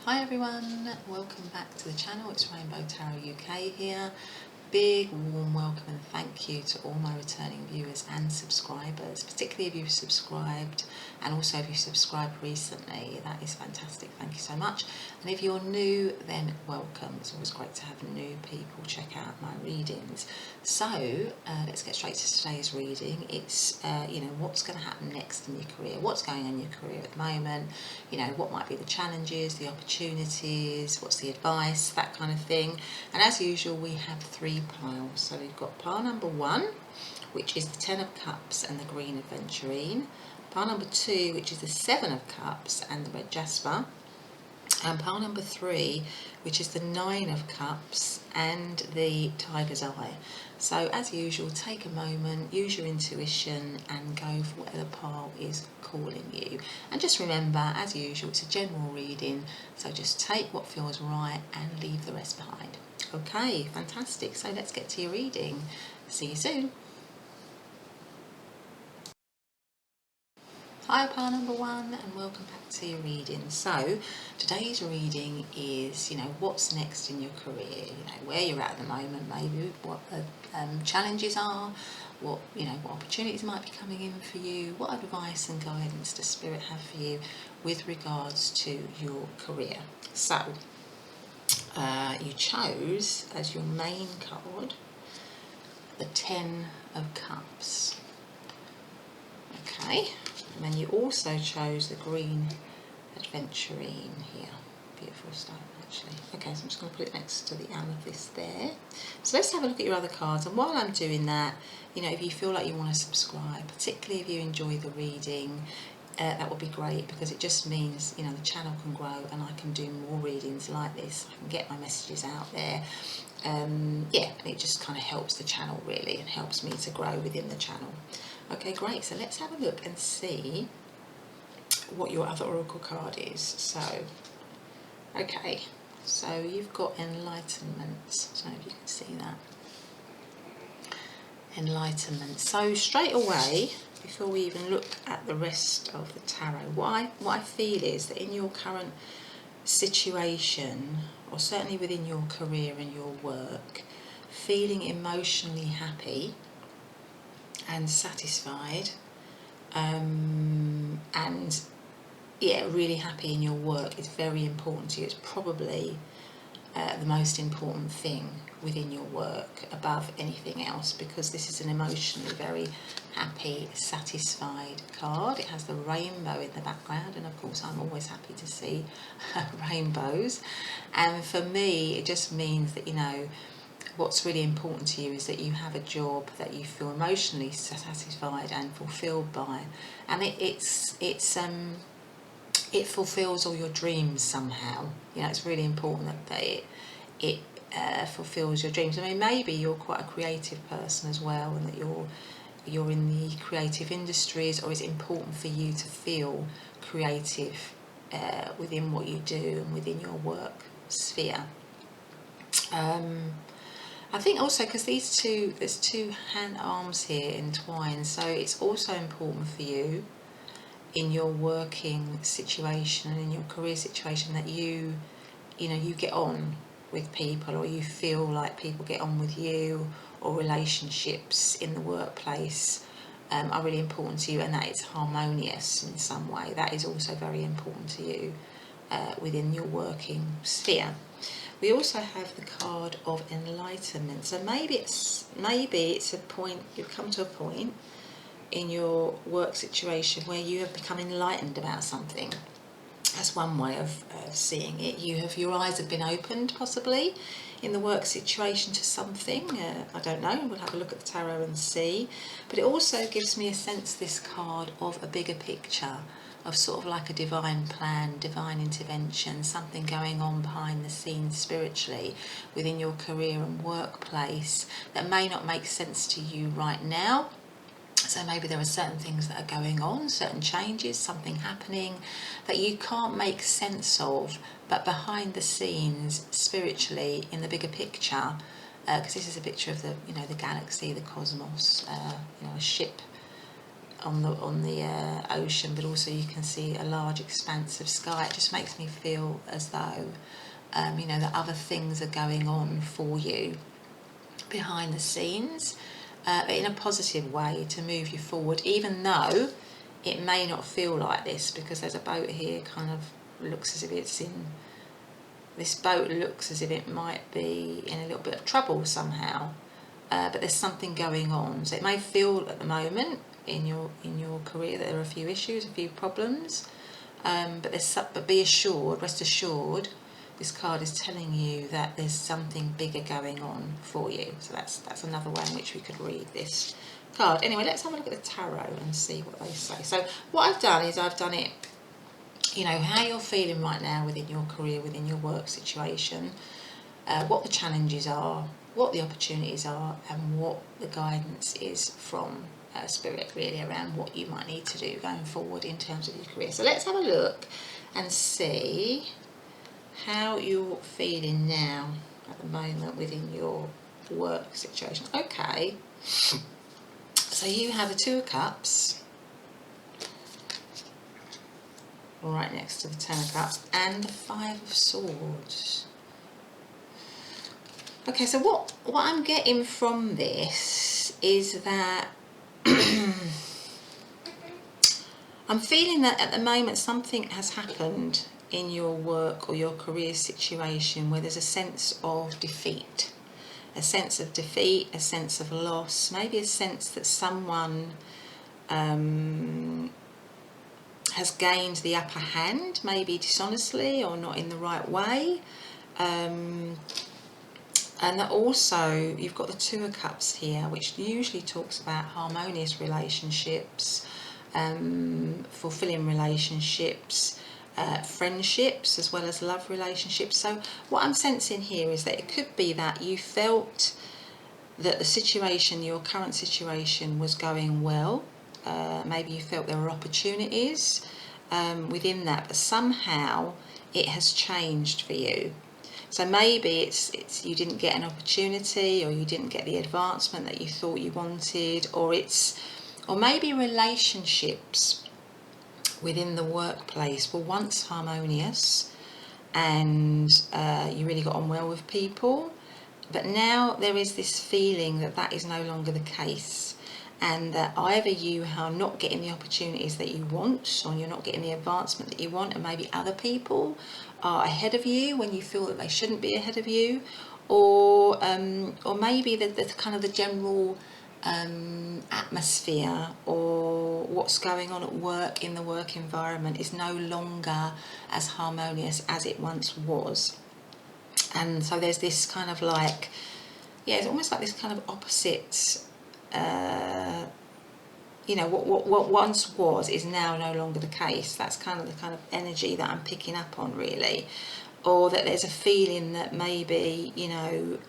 Hi everyone, welcome back to the channel. It's Rainbow Tarot UK here. Big warm welcome and thank you to all my returning viewers and subscribers, particularly if you've subscribed and also if you've subscribed recently. That is fantastic, thank you so much. And if you're new, then welcome. It's always great to have new people check out my readings. So let's get straight to today's reading. It's what's going to happen next in your career, what's going on in your career at the moment, what might be the challenges, the opportunities, what's the advice, that kind of thing. And as usual, we have three piles. So we've got pile number 1, which is the 10 of Cups and the green Aventurine. Pile number 2, which is the 7 of Cups and the red Jasper. And pile number 3, which is the 9 of Cups and the Tiger's Eye. So as usual, take a moment, use your intuition and go for whatever pile is calling you. And just remember, as usual, it's a general reading, so just take what feels right and leave the rest behind. Okay, fantastic. So let's get to your reading. See you soon. Hi, pile number 1, and welcome back to your reading. So today's reading is, what's next in your career, where you're at the moment, maybe what the challenges are, what opportunities might be coming in for you, what advice and guidance does Spirit have for you with regards to your career. So you chose as your main card the 10 of Cups. Okay, and then you also chose the green Aventurine here. Beautiful stone, actually. Okay, so I'm just going to put it next to the amethyst there. So let's have a look at your other cards. And while I'm doing that, if you feel like you want to subscribe, particularly if you enjoy the reading, that would be great, because it just means the channel can grow and I can do more readings like this. I can get my messages out there. And it just kind of helps the channel really, and helps me to grow within the channel. Okay, great. So let's have a look and see what your other oracle card is. So, okay, so you've got Enlightenment. So if you can see that. Enlightenment. So straight away, before we even look at the rest of the tarot, what I feel is that in your current situation, or certainly within your career and your work, feeling emotionally happy and satisfied, and really happy in your work is very important to you. It's probably the most important thing within your work above anything else, because this is an emotionally very happy, satisfied card. It has the rainbow in the background, and of course I'm always happy to see rainbows. And for me, it just means that what's really important to you is that you have a job that you feel emotionally satisfied and fulfilled by, and it fulfills all your dreams somehow. It's really important that it fulfills your dreams. I mean, maybe you're quite a creative person as well, and that you're in the creative industries, or it's important for you to feel creative within what you do and within your work sphere. I think also because there's two hand arms here entwined, so it's also important for you in your working situation and in your career situation that you get on with people, or you feel like people get on with you, or relationships in the workplace are really important to you, and that it's harmonious in some way. That is also very important to you within your working sphere. We also have the card of Enlightenment. So maybe it's a point, you've come to a point in your work situation where you have become enlightened about something. That's one way of seeing it. Your eyes have been opened possibly in the work situation to something. I don't know, we'll have a look at the tarot and see. But it also gives me a sense, this card, of a bigger picture, of sort of like a divine plan, divine intervention, something going on behind the scenes spiritually within your career and workplace that may not make sense to you right now. So maybe there are certain things that are going on, certain changes, something happening that you can't make sense of, but behind the scenes, spiritually, in the bigger picture, because this is a picture of the galaxy, the cosmos, a ship on the ocean, but also you can see a large expanse of sky. It just makes me feel as though you know, that other things are going on for you behind the scenes, but in a positive way to move you forward, even though it may not feel like this, because there's a boat here kind of looks as if it's in, this boat looks as if it might be in a little bit of trouble somehow, but there's something going on. So it may feel at the moment in your career that there are a few issues, a few problems, but be assured, rest assured, this card is telling you that there's something bigger going on for you. So that's another way in which we could read this card. Anyway, let's have a look at the tarot and see what they say. So what I've done is I've done it, you know, how you're feeling right now within your career, within your work situation, what the challenges are, what the opportunities are, and what the guidance is from Spirit, really, around what you might need to do going forward in terms of your career. So let's have a look and see how you're feeling now at the moment within your work situation. Okay, so you have a Two of Cups right next to the Ten of Cups and the Five of Swords. Okay, so what I'm getting from this is that I'm feeling that at the moment something has happened in your work or your career situation where there's a sense of defeat, a sense of defeat, a sense of loss, maybe a sense that someone has gained the upper hand, maybe dishonestly or not in the right way. And that also you've got the Two of Cups here, which usually talks about harmonious relationships, fulfilling relationships, friendships, as well as love relationships. So what I'm sensing here is that it could be that you felt that the situation, your current situation, was going well. Maybe you felt there were opportunities within that, but somehow it has changed for you. So maybe it's you didn't get an opportunity, or you didn't get the advancement that you thought you wanted, or maybe relationships within the workplace were once harmonious and you really got on well with people, but now there is this feeling that that is no longer the case, and that either you are not getting the opportunities that you want, or you're not getting the advancement that you want, and maybe other people are ahead of you when you feel that they shouldn't be ahead of you, or maybe the kind of the general atmosphere or what's going on at work, in the work environment, is no longer as harmonious as it once was. And so there's this kind of like, yeah, it's almost like this kind of opposite, you know, what once was is now no longer the case. That's kind of the kind of energy that I'm picking up on, really. Or that there's a feeling that maybe, you know,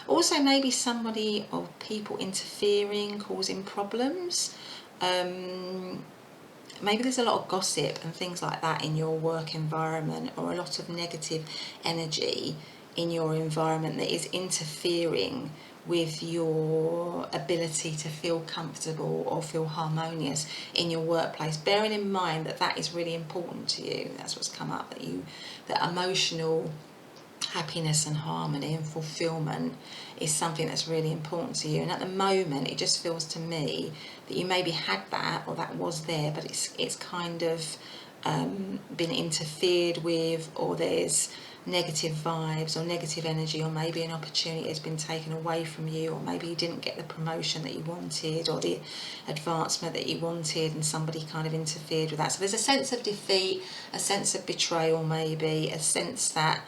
also maybe somebody or people interfering, causing problems. Maybe there's a lot of gossip and things like that in your work environment, or a lot of negative energy in your environment that is interfering with your ability to feel comfortable or feel harmonious in your workplace. Bearing in mind that that is really important to you. That's what's come up, that emotional happiness and harmony and fulfillment is something that's really important to you. And at the moment, it just feels to me that you maybe had that, or that was there, but it's kind of been interfered with, or there's negative vibes or negative energy, or maybe an opportunity has been taken away from you, or maybe you didn't get the promotion that you wanted or the advancement that you wanted, and somebody kind of interfered with that. So there's a sense of defeat, a sense of betrayal, maybe a sense that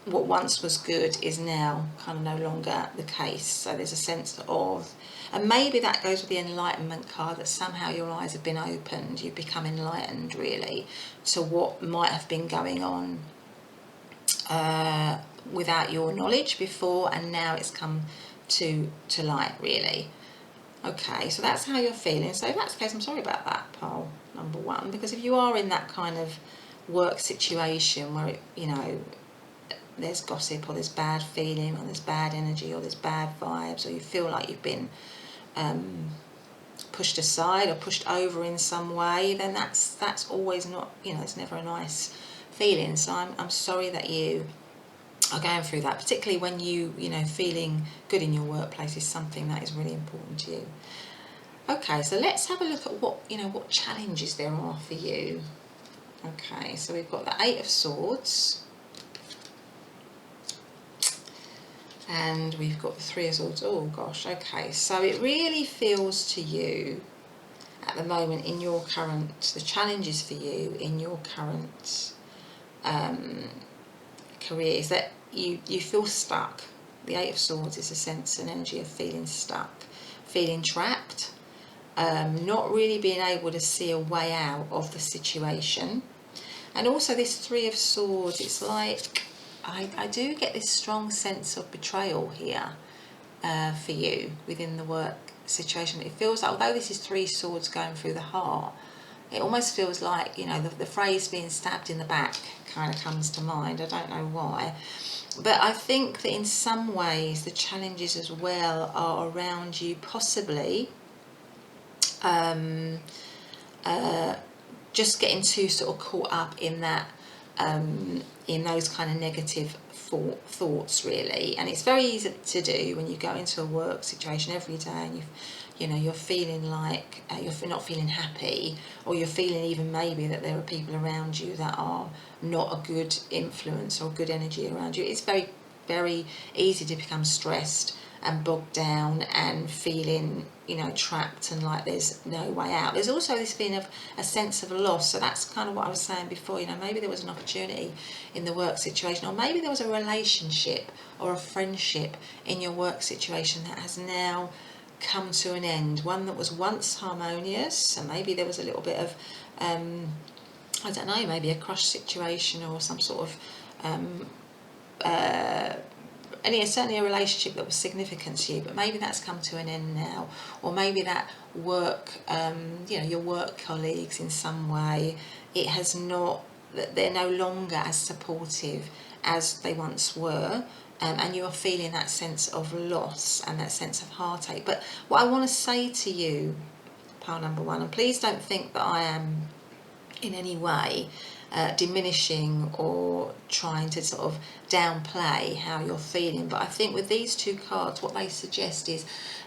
what once was good is now kind of no longer the case. So there's a sense of, and maybe that goes with the enlightenment card, that somehow your eyes have been opened, you've become enlightened really to what might have been going on without your knowledge before, and now it's come to light, really. Okay, so that's how you're feeling. So if that's the case, I'm sorry about that, pile number one, because if you are in that kind of work situation where you know, there's gossip, or there's bad feeling, or there's bad energy, or there's bad vibes, or you feel like you've been pushed aside or pushed over in some way, then that's always not, you know, it's never a nice feeling. So I'm sorry that you are going through that, particularly when you know, feeling good in your workplace is something that is really important to you. Okay, so let's have a look at what, you know, what challenges there are for you. Okay, so we've got the Eight of Swords, and we've got the Three of Swords. Oh gosh, okay, so it really feels to you at the moment in your current, the challenges for you in your current career is that you feel stuck. The Eight of Swords is a sense and energy of feeling stuck, feeling trapped, not really being able to see a way out of the situation. And also this Three of Swords, it's like, I do get this strong sense of betrayal here for you within the work situation. It feels like, although this is three swords going through the heart, it almost feels like, you know, the phrase being stabbed in the back kind of comes to mind. I don't know why. But I think that in some ways the challenges as well are around you possibly just getting too sort of caught up in that, in those kind of negative thoughts really. And it's very easy to do when you go into a work situation every day and you know, you're feeling like you're not feeling happy, or you're feeling even maybe that there are people around you that are not a good influence or good energy around you. It's very, very easy to become stressed and bogged down and feeling, you know, trapped and like there's no way out. There's also this feeling of a sense of loss. So that's kind of what I was saying before, you know, maybe there was an opportunity in the work situation, or maybe there was a relationship or a friendship in your work situation that has now come to an end, one that was once harmonious, and maybe there was a little bit of I don't know, maybe a crush situation or some sort of certainly a relationship that was significant to you, but maybe that's come to an end now. Or maybe that work, you know, your work colleagues in some way, it has not, that they're no longer as supportive as they once were, and you're feeling that sense of loss and that sense of heartache. But what I want to say to you, pile number one, and please don't think that I am in any way diminishing or trying to sort of downplay how you're feeling, but I think with these two cards, what they suggest is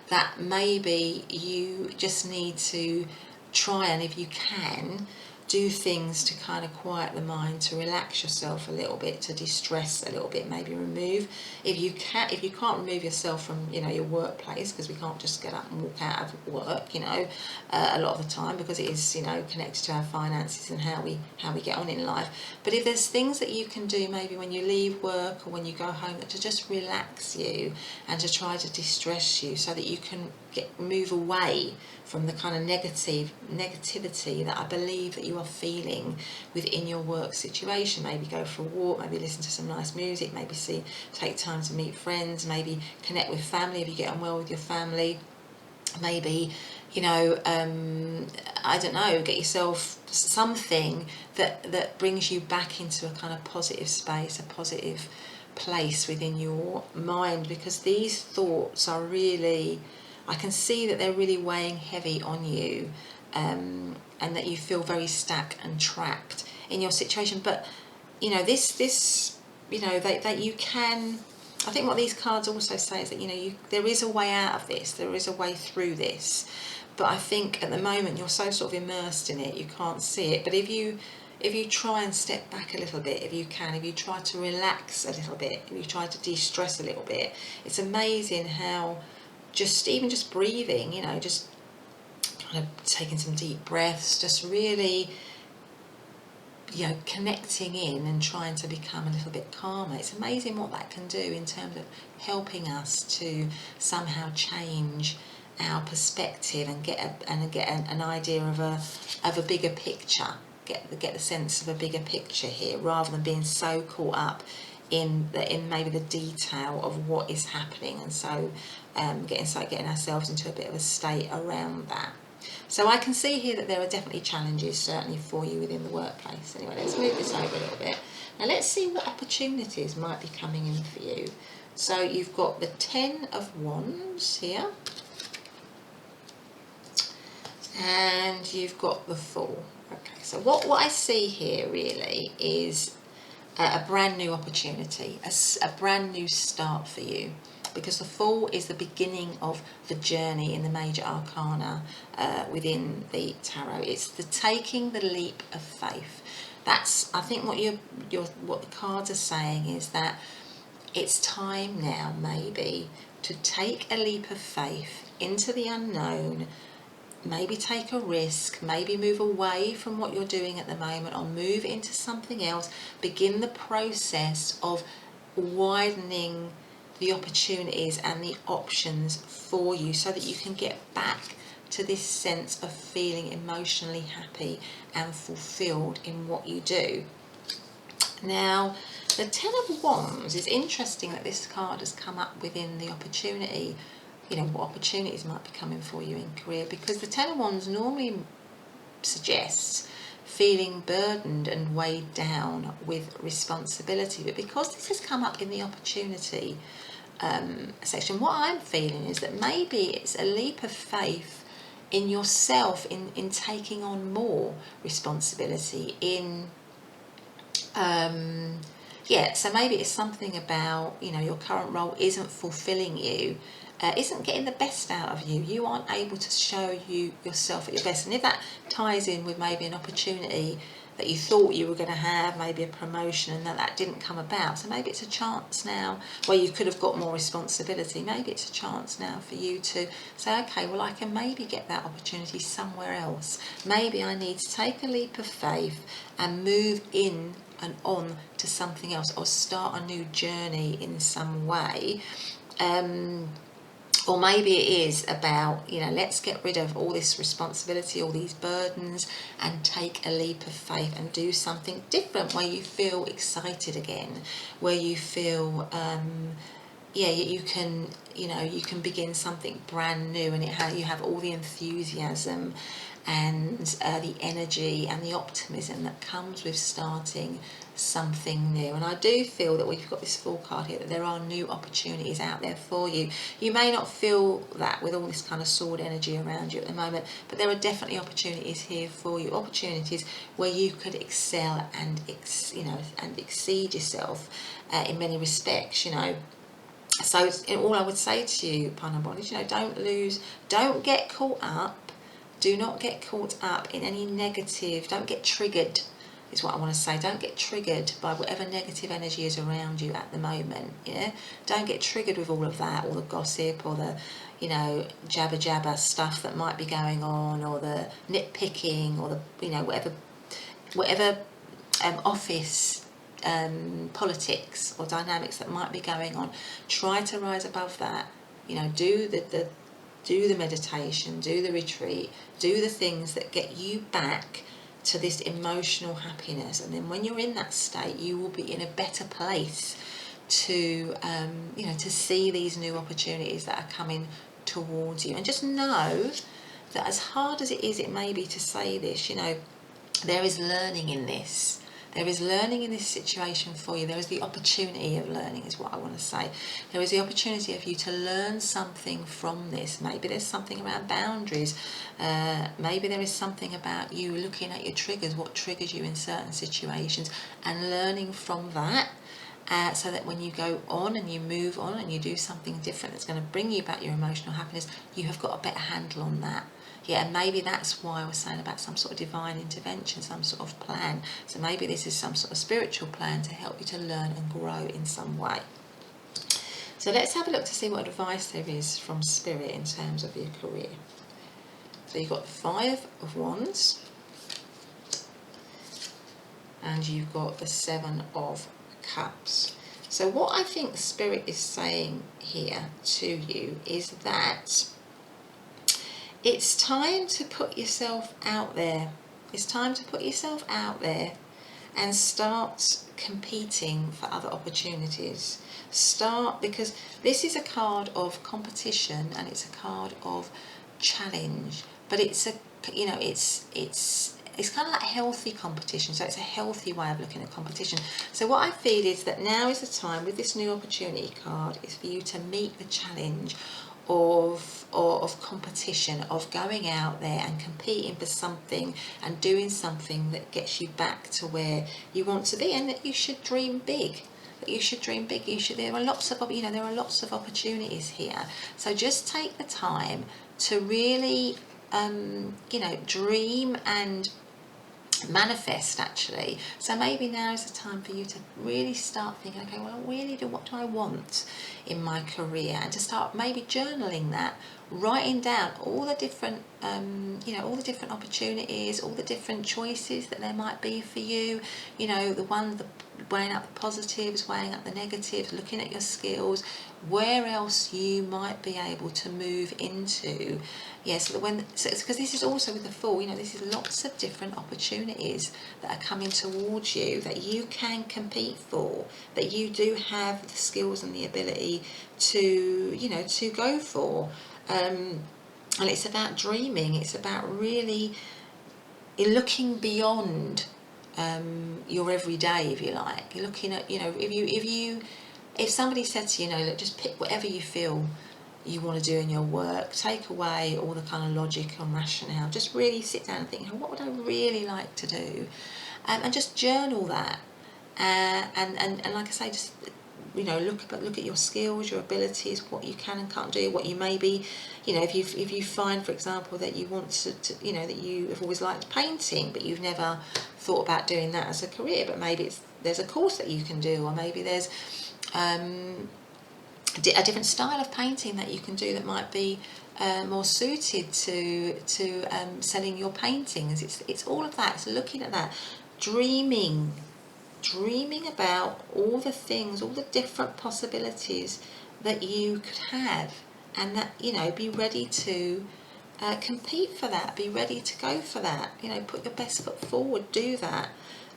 that maybe you just need to try and, if you can, do things to kind of quiet the mind, to relax yourself a little bit, to distress a little bit, maybe remove, if you can't remove yourself from, you know, your workplace, because we can't just get up and walk out of work, you know, a lot of the time, because it is, you know, connected to our finances and how we get on in life. But if there's things that you can do maybe when you leave work or when you go home, to just relax you and to try to distress you, so that you can move away from the kind of negativity that I believe that you are feeling within your work situation. Maybe go for a walk, maybe listen to some nice music, maybe take time to meet friends, maybe connect with family if you get on well with your family. Maybe, you know, I don't know, get yourself something that brings you back into a kind of positive space, a positive place within your mind, because these thoughts are really, I can see that they're really weighing heavy on you, and that you feel very stuck and trapped in your situation. But, you know, this you know, that you can, I think what these cards also say is that, you know, there is a way out of this, there is a way through this. But I think at the moment you're so sort of immersed in it, you can't see it. But if you try and step back a little bit, if you try to relax a little bit, if you try to de-stress a little bit, it's amazing how even just breathing, you know, just kind of taking some deep breaths, just really, you know, connecting in and trying to become a little bit calmer. It's amazing what that can do in terms of helping us to somehow change our perspective and get an idea of a bigger picture, get the sense of a bigger picture here, rather than being so caught up in maybe the detail of what is happening, and so getting ourselves into a bit of a state around that. So I can see here that there are definitely challenges certainly for you within the workplace. Anyway, let's move this over a little bit. Now let's see what opportunities might be coming in for you. So you've got the Ten of Wands here. And you've got the Fool. Okay, so what I see here really is a brand new opportunity, a brand new start for you, because the Fool is the beginning of the journey in the major arcana within the tarot. It's the taking the leap of faith. That's, I think, what what the cards are saying is that it's time now, maybe, to take a leap of faith into the unknown. Maybe take a risk, maybe move away from what you're doing at the moment or move into something else. Begin the process of widening the opportunities and the options for you so that you can get back to this sense of feeling emotionally happy and fulfilled in what you do. Now, the Ten of Wands is interesting that this card has come up within the opportunity. You know, what opportunities might be coming for you in career, because the Ten of Wands normally suggests feeling burdened and weighed down with responsibility, but because this has come up in the opportunity section, what I'm feeling is that maybe it's a leap of faith in yourself, in taking on more responsibility, in so maybe it's something about, you know, your current role isn't fulfilling you, isn't getting the best out of you. You aren't able to show yourself at your best. And if that ties in with maybe an opportunity that you thought you were going to have, maybe a promotion, and that didn't come about, so maybe it's a chance now where you could have got more responsibility. Maybe it's a chance now for you to say, okay, well, I can maybe get that opportunity somewhere else. Maybe I need to take a leap of faith and move in and on to something else, or start a new journey in some way. Or maybe it is about, you know, let's get rid of all this responsibility, all these burdens, and take a leap of faith and do something different where you feel excited again, where you feel, you can begin something brand new, and you have all the enthusiasm and the energy and the optimism that comes with starting something new. And I do feel that we've got this Fool card here, that there are new opportunities out there for you. You may not feel that with all this kind of sword energy around you at the moment, but there are definitely opportunities here for you, opportunities where you could excel and exceed yourself in many respects, you know. So all I would say to you, Pineapple, is, you know, don't get caught up. Do not get caught up in any negative, don't get triggered, is what I want to say. Don't get triggered by whatever negative energy is around you at the moment. Yeah, don't get triggered with all of that, all the gossip, or the, you know, jabber stuff that might be going on, or the nitpicking, or the, you know, whatever office politics or dynamics that might be going on. Try to rise above that. You know, do the meditation, do the retreat, do the things that get you back to this emotional happiness. And then when you're in that state, you will be in a better place to, to see these new opportunities that are coming towards you. And just know that as hard as it may be to say this, you know, there is learning in this. There is learning in this situation for you. There is the opportunity of learning, is what I want to say. There is the opportunity of you to learn something from this. Maybe there's something around boundaries. Maybe there is something about you looking at your triggers, what triggers you in certain situations, and learning from that. So that when you go on and you move on and you do something different that's going to bring you back your emotional happiness, you have got a better handle on that. Yeah, and maybe that's why I was saying about some sort of divine intervention, some sort of plan. So maybe this is some sort of spiritual plan to help you to learn and grow in some way. So let's have a look to see what advice there is from Spirit in terms of your career. So you've got the Five of Wands, and you've got the Seven of Cups. So what I think Spirit is saying here to you is that it's time to put yourself out there. It's time to put yourself out there and start competing for other opportunities. Because this is a card of competition and it's a card of challenge, but it's kind of like healthy competition. So it's a healthy way of looking at competition. So what I feel is that now is the time, with this new opportunity card, is for you to meet the challenge of competition, of going out there and competing for something and doing something that gets you back to where you want to be, and that you should dream big. There are lots of opportunities here. So just take the time to really dream and manifest, actually. So maybe now is the time for you to really start thinking, okay, well, what do I want in my career, and to start maybe journaling that, writing down all the different all the different opportunities, all the different choices that there might be for you, weighing up the positives, weighing up the negatives, looking at your skills, where else you might be able to move into. So because this is also with the Fool, this is lots of different opportunities that are coming towards you that you can compete for, that you do have the skills and the ability to go for. And it's about dreaming. It's about really looking beyond your everyday, if you like. You're looking at, if somebody said to you, look, just pick whatever you feel you want to do in your work, take away all the kind of logic and rationale, just really sit down and think, what would I really like to do, and just journal that, and like I say, just look at your skills, your abilities, what you can and can't do, what you maybe, if you find, for example, that you want to that you have always liked painting, but you've never thought about doing that as a career, but maybe there's a course that you can do, or maybe there's a different style of painting that you can do that might be more suited to selling your paintings. It's all of that. It's looking at that, dreaming about all the things, all the different possibilities that you could have, and that be ready to compete for that, be ready to go for that, put your best foot forward, do that.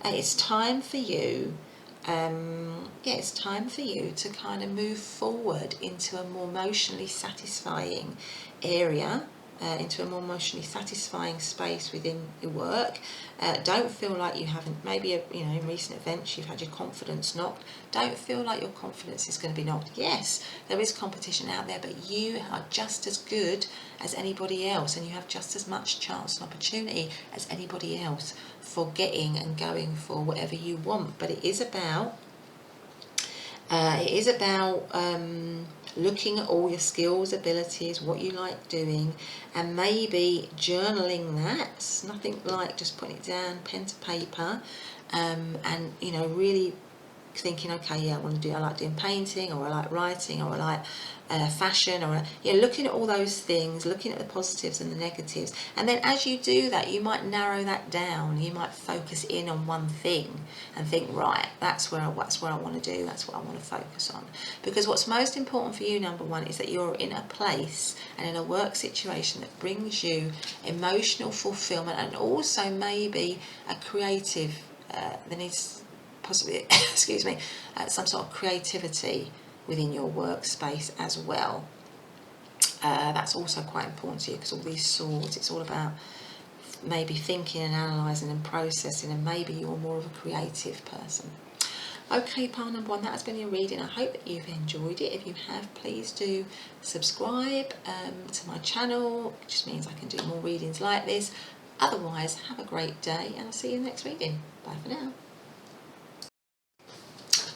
It's time for you it's time for you to kind of move forward into a more emotionally satisfying area, into a more emotionally satisfying space within your work. Don't feel like you haven't, maybe in recent events you've had your confidence knocked. Don't feel like your confidence is going to be knocked. Yes, there is competition out there, but you are just as good as anybody else, and you have just as much chance and opportunity as anybody else for getting and going for whatever you want. But it is about looking at all your skills, abilities, what you like doing, and maybe journaling that. Nothing like just putting it down, pen to paper, and really thinking, okay, I like doing painting, or I like writing, or I like fashion, or looking at all those things, looking at the positives and the negatives, and then as you do that, you might narrow that down. You might focus in on one thing and think, right, that's what I want to do, that's what I want to focus on. Because what's most important for you, number one, is that you're in a place and in a work situation that brings you emotional fulfillment, and also maybe a creative, there needs possibly some sort of creativity within your workspace as well. That's also quite important to you, because all these swords, it's all about maybe thinking and analysing and processing, and maybe you're more of a creative person. Okay, pile number one, that has been your reading. I hope that you've enjoyed it. If you have, please do subscribe to my channel. It just means I can do more readings like this. Otherwise, have a great day, and I'll see you in the next reading. Bye for now.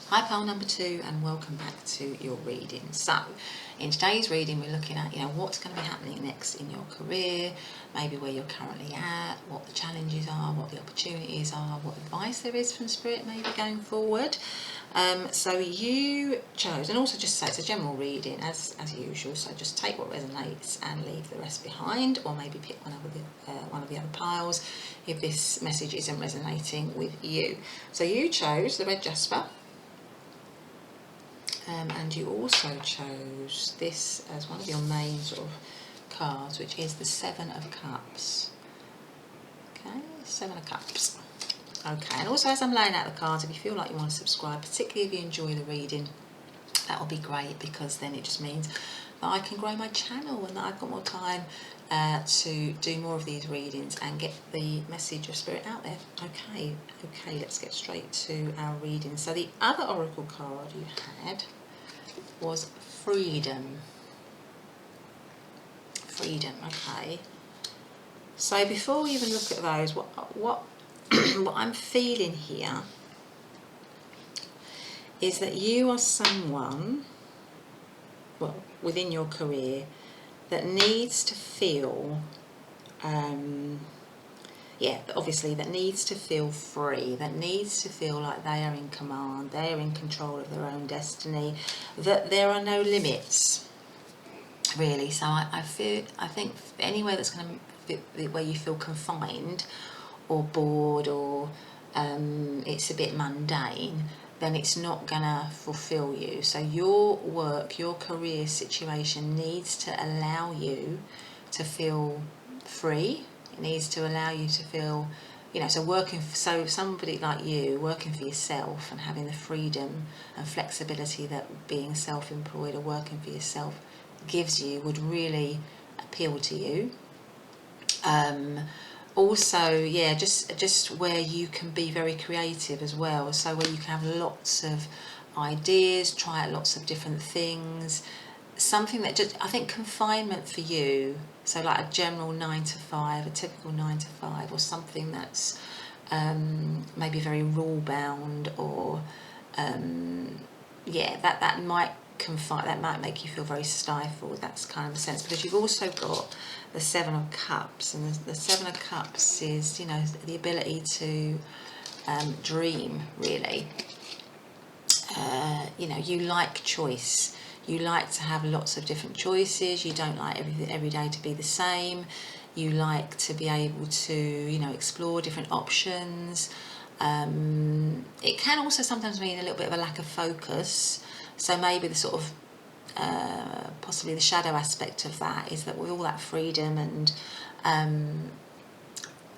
Hi, pile number two, and welcome back to your reading. So in today's reading, we're looking at what's going to be happening next in your career, maybe where you're currently at, what the challenges are, what the opportunities are, what advice there is from Spirit maybe going forward. So you chose, and also just say it's a general reading as usual, so just take what resonates and leave the rest behind, or maybe pick one of the other piles if this message isn't resonating with you. So you chose the red Jasper. And you also chose this as one of your main sort of cards, which is the Seven of Cups. Okay, Seven of Cups. Okay, and also as I'm laying out the cards, if you feel like you want to subscribe, particularly if you enjoy the reading, that will be great, because then it just means that I can grow my channel and that I've got more time to do more of these readings and get the message of Spirit out there. Okay, let's get straight to our reading. So the other oracle card you had was Freedom. freedom. Okay. So before we even look at those, what I'm feeling here is that you are someone, well, within your career, that needs to feel, obviously that needs to feel free, that needs to feel like they are in command, they are in control of their own destiny, that there are no limits, really. So I think anywhere that's going to be where you feel confined or bored or it's a bit mundane, then it's not gonna fulfill you. So your work, your career situation needs to allow you to feel free. It needs to allow you to feel, so somebody like you working for yourself and having the freedom and flexibility that being self-employed or working for yourself gives you would really appeal to you. Also, just where you can be very creative as well, so where you can have lots of ideas, try out lots of different things, something that just, I think confinement for you, so like a general 9 to 5, a typical 9 to 5, or something that's maybe very rule bound, or that might confine, that might make you feel very stifled. That's kind of a sense, because you've also got the 7 of Cups, and the 7 of Cups is, the ability to dream, really. You like choice. You like to have lots of different choices. You don't like every day to be the same. You like to be able to, explore different options. It can also sometimes mean a little bit of a lack of focus. So maybe the sort of possibly the shadow aspect of that is that with all that freedom and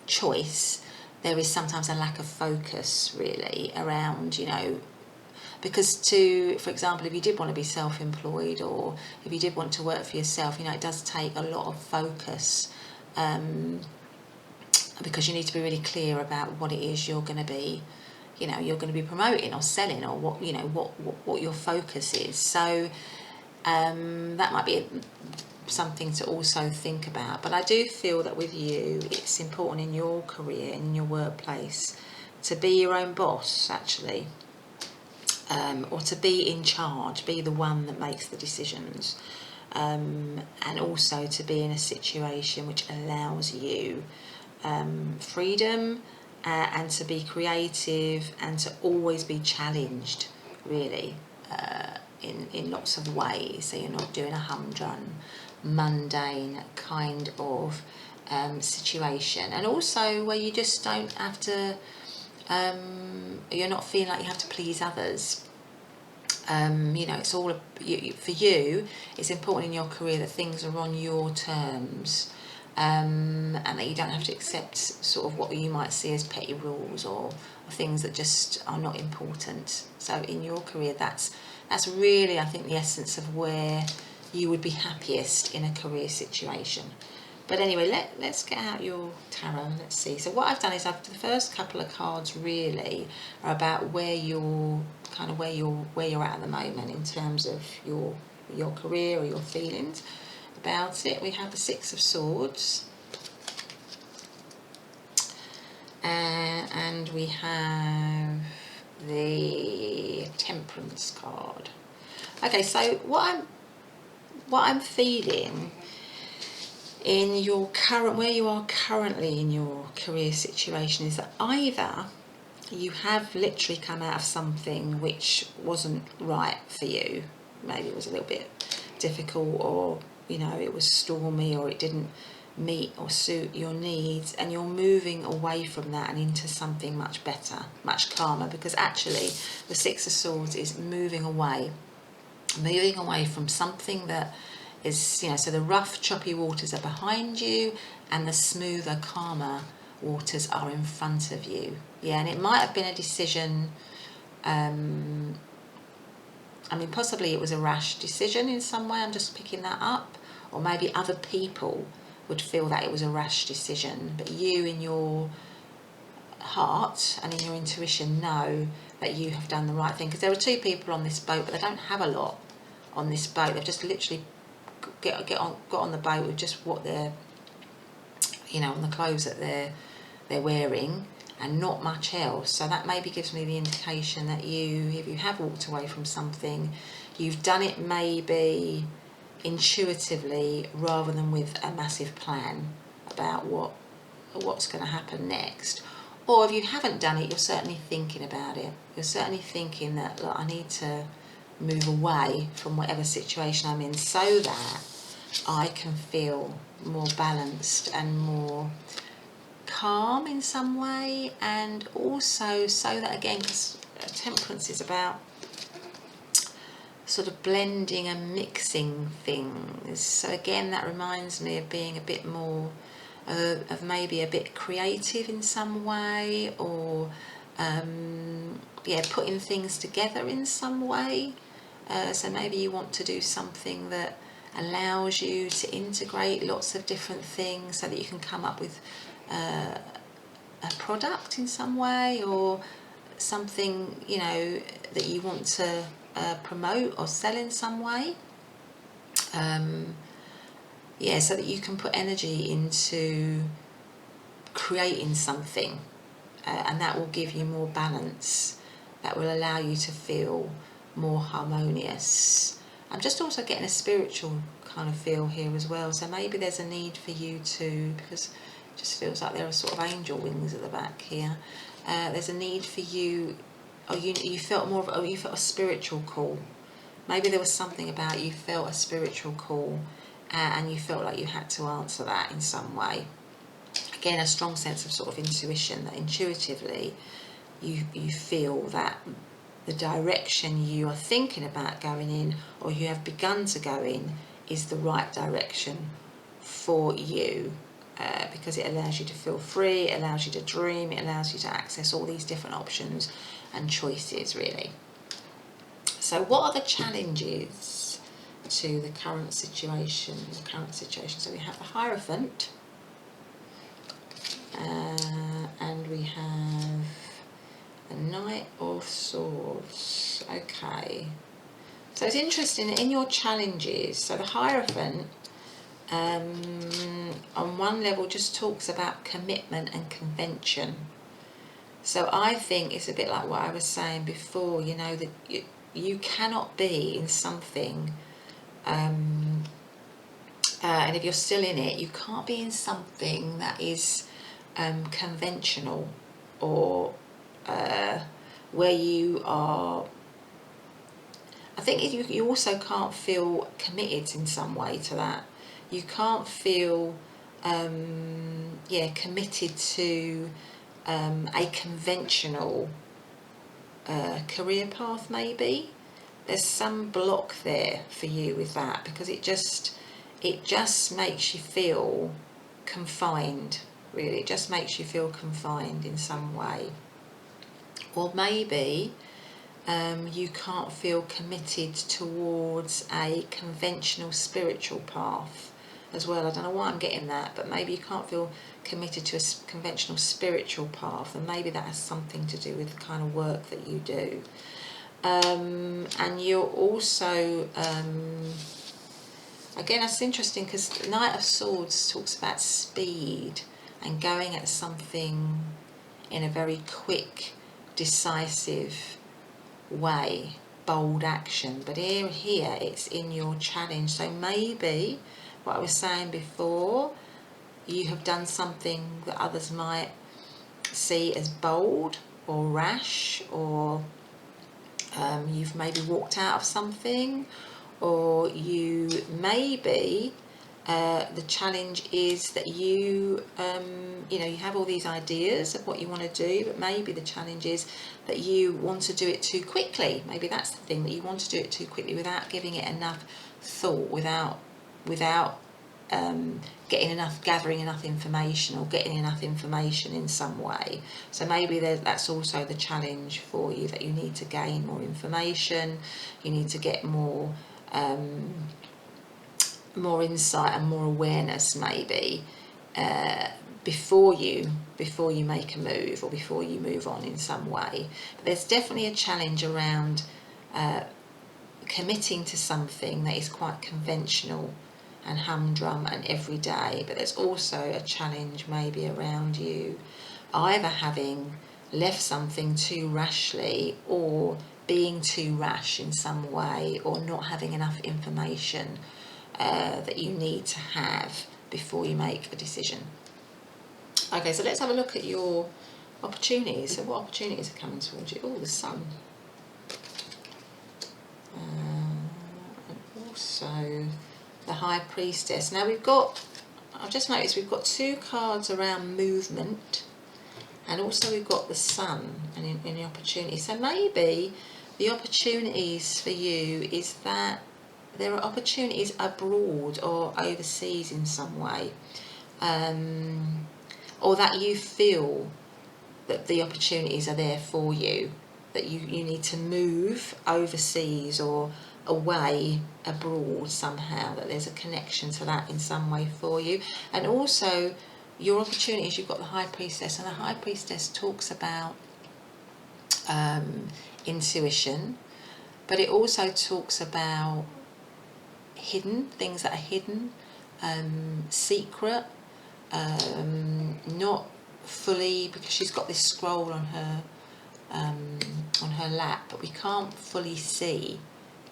choice, there is sometimes a lack of focus, really, around, because for example, if you did want to be self-employed, or if you did want to work for yourself, it does take a lot of focus, because you need to be really clear about what it is you're going to be, you're going to be promoting or selling, or what your focus is. So that might be something to also think about. But I do feel that with you, it's important in your career, in your workplace, to be your own boss, actually. Or to be in charge, be the one that makes the decisions, and also to be in a situation which allows you freedom, and to be creative, and to always be challenged, really, in lots of ways. So you're not doing a humdrum, mundane kind of situation, and also where you just don't have to, you're not feeling like you have to please others. It's all for you. It's important in your career that things are on your terms, and that you don't have to accept sort of what you might see as petty rules, or things that just are not important. So in your career, that's really, I think, the essence of where you would be happiest in a career situation. But anyway, let's get out your tarot and let's see. So what I've done is the first couple of cards really are about where you're at the moment in terms of your career or your feelings about it. We have the 6 of Swords, and we have the Temperance card. Okay, so what I'm feeling in your where you are currently in your career situation is that either you have literally come out of something which wasn't right for you, maybe it was a little bit difficult, or it was stormy, or it didn't meet or suit your needs, and you're moving away from that and into something much better, much calmer, because actually the 6 of Swords is moving away from something that is, so the rough, choppy waters are behind you, and the smoother, calmer waters are in front of you. Yeah, and it might have been a decision, possibly it was a rash decision in some way, I'm just picking that up, or maybe other people would feel that it was a rash decision, but you in your heart and in your intuition know that you have done the right thing, because there are 2 people on this boat, but they don't have a lot on this boat. They've just literally got on the boat with just what they're, you know, on the clothes that they're wearing, and not much else. So that maybe gives me the indication that if you have walked away from something, you've done it maybe intuitively rather than with a massive plan about what's going to happen next. Or if you haven't done it, you're certainly thinking about it. You're certainly thinking that, look, I need to move away from whatever situation I'm in so that I can feel more balanced and more calm in some way, and also so that, again, because temperance is about sort of blending and mixing things, so again that reminds me of being a bit more of maybe a bit creative in some way, or putting things together in some way. So maybe you want to do something that allows you to integrate lots of different things so that you can come up with a product in some way, or something, you know, that you want to promote or sell in some way. So that you can put energy into creating something, and that will give you more balance, that will allow you to feel more harmonious. I'm just also getting a spiritual kind of feel here as well, so maybe there's a need for you to, because it just feels like there are sort of angel wings at the back here, there's a need for you, or you felt more of, you felt a spiritual call. Maybe there was something about you felt a spiritual call, and you felt like you had to answer that in some way. Again, a strong sense of sort of intuition, that intuitively you feel that the direction you are thinking about going in, or you have begun to go in, is the right direction for you, because it allows you to feel free, it allows you to dream, it allows you to access all these different options and choices, really. So what are the challenges to the current situation? So we have the Hierophant, and we have the Knight of Swords. Okay, so it's interesting in your challenges. So the Hierophant, on one level, just talks about commitment and convention. So I think it's a bit like what I was saying before, you know, that you cannot be in something, and if you're still in it, you can't be in something that is conventional, or where you are. I think you also can't feel committed in some way to that. You can't feel committed to a conventional career path. Maybe there's some block there for you with that, because it just makes you feel confined, really. It just makes you feel confined in some way. Or maybe you can't feel committed towards a conventional spiritual path as well. I don't know why I'm getting that, but maybe you can't feel committed to a conventional spiritual path, and maybe that has something to do with the kind of work that you do. And you're also, again, that's interesting, because the Knight of Swords talks about speed and going at something in a very quick, decisive way, bold action. But here it's in your challenge. So maybe what I was saying before, you have done something that others might see as bold or rash, or you've maybe walked out of something, or you maybe the challenge is that you have all these ideas of what you want to do, but maybe the challenge is that you want to do it too quickly. Maybe that's the thing, that you want to do it too quickly without giving it enough thought, without gathering enough information, or getting enough information in some way. So maybe that's also the challenge for you, that you need to gain more information, you need to get more insight and more awareness, maybe, before you make a move, or before you move on in some way. But there's definitely a challenge around committing to something that is quite conventional, and humdrum and every day. But there's also a challenge maybe around you either having left something too rashly, or being too rash in some way, or not having enough information that you need to have before you make a decision. Okay, so let's have a look at your opportunities. So what opportunities are coming towards you? Oh, the sun. And also the High Priestess. Now I've just noticed we've got 2 cards around movement, and also we've got the sun and in the opportunity. So maybe the opportunities for you is that there are opportunities abroad or overseas in some way, or that you feel that the opportunities are there for you, that you need to move overseas or away abroad somehow, that there's a connection to that in some way for you. And also your opportunities, you've got the High Priestess, and the High Priestess talks about intuition, but it also talks about hidden things that are hidden, secret, not fully, because she's got this scroll on her lap, but we can't fully see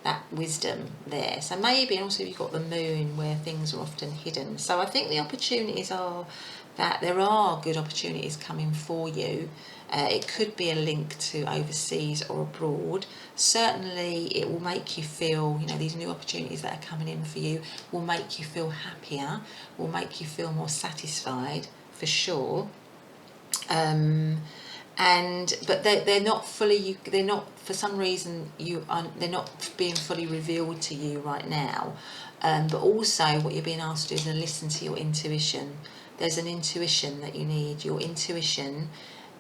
that wisdom there. So maybe, and also you've got the moon where things are often hidden. So I think the opportunities are that there are good opportunities coming for you. It could be a link to overseas or abroad. Certainly it will make you feel, these new opportunities that are coming in for you will make you feel happier, will make you feel more satisfied, for sure. But they're not fully, they're not, for some reason, they're not being fully revealed to you right now. But also what you're being asked to do is to listen to your intuition. There's an intuition that you need. Your intuition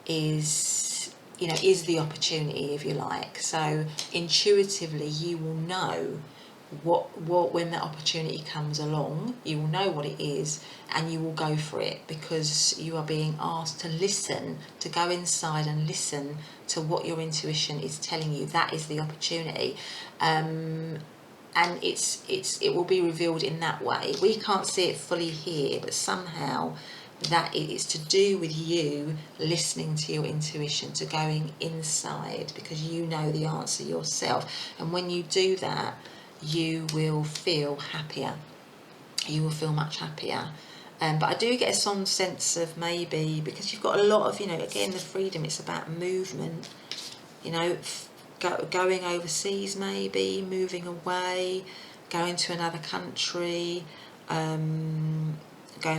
is the opportunity, if you like. So intuitively you will know what when that opportunity comes along, you will know what it is, and you will go for it, because you are being asked to listen, to go inside and listen to what your intuition is telling you. That is the opportunity, and it will be revealed in that way. We can't see it fully here, but somehow that it is to do with you listening to your intuition, to going inside, because you know the answer yourself. And when you do that, you will feel happier. You will feel much happier. But I do get a strong sense of, maybe because you've got a lot of, again, the freedom, it's about movement, going overseas, maybe moving away, going to another country, going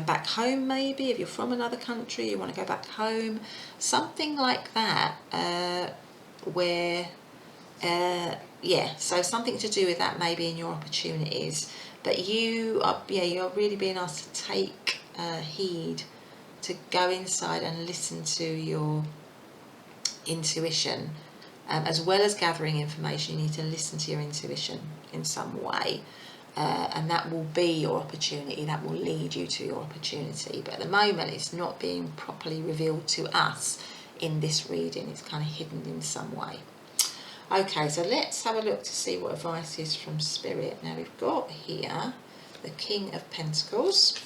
back home, maybe if you're from another country, you want to go back home, something like that, so something to do with that maybe in your opportunities. But you're really being asked to take heed, to go inside and listen to your intuition. As well as gathering information, you need to listen to your intuition in some way. And that will be your opportunity, that will lead you to your opportunity. But at the moment, it's not being properly revealed to us in this reading. It's kind of hidden in some way. Okay, so let's have a look to see what advice is from Spirit. Now we've got here the King of Pentacles,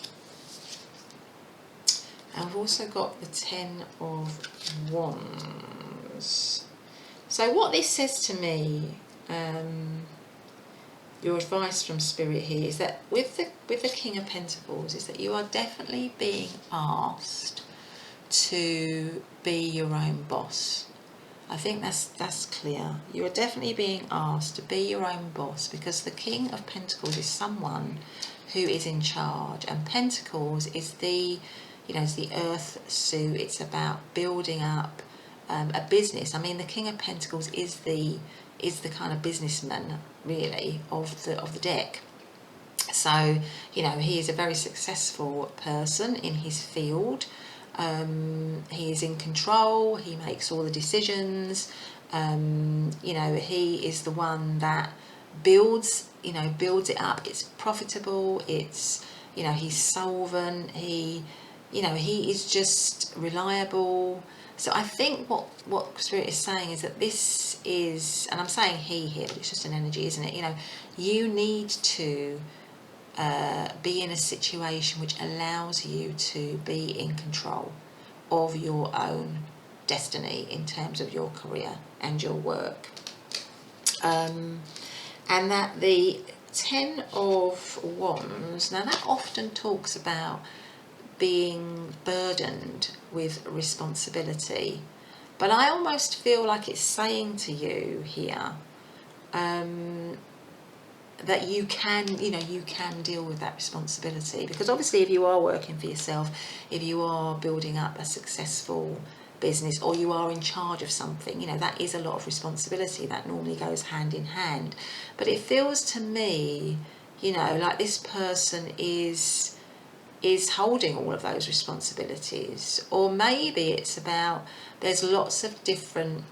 and we've also got the 10 of Wands. So what this says to me, your advice from Spirit here, is that with the King of Pentacles, is that you are definitely being asked to be your own boss. I think that's clear. You are definitely being asked to be your own boss, because the King of Pentacles is someone who is in charge, and Pentacles is the earth suit. It's about building up a business. I mean, the King of Pentacles is the kind of businessman, really, of the deck. So he is a very successful person in his field. He is in control, he makes all the decisions, he is the one that builds it up. It's profitable, it's, he's solvent, he is just reliable. So I think what Spirit is saying is that this is, and I'm saying he here, but it's just an energy, isn't it? You need to be in a situation which allows you to be in control of your own destiny in terms of your career and your work. And that the Ten of Wands, now that often talks about being burdened with responsibility, but I almost feel like it's saying to you here that you can deal with that responsibility, because obviously if you are working for yourself, if you are building up a successful business, or you are in charge of something, that is a lot of responsibility. That normally goes hand in hand. But it feels to me, like this person is holding all of those responsibilities, or maybe it's about there's lots of different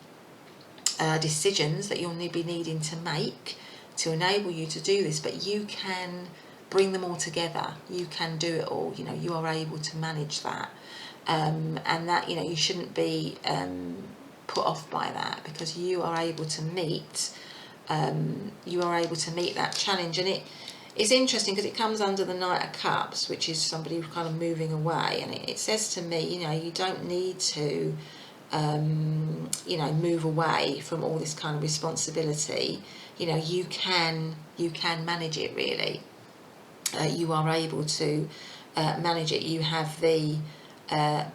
decisions that you'll be needing to make to enable you to do this, but you can bring them all together. You can do it all. You are able to manage that, and that you shouldn't be put off by that, because you are able to meet that challenge. And it's interesting because it comes under the Knight of Cups, which is somebody kind of moving away, and it says to me, you don't need to move away from all this kind of responsibility. You can manage it, really. You are able to manage it. You have the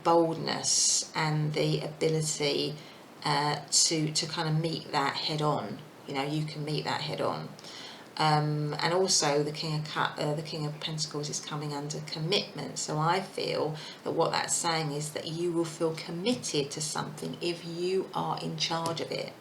boldness and the ability to kind of meet that head on. You can meet that head on. And also the King of Pentacles is coming under commitment. So I feel that what that's saying is that you will feel committed to something if you are in charge of it.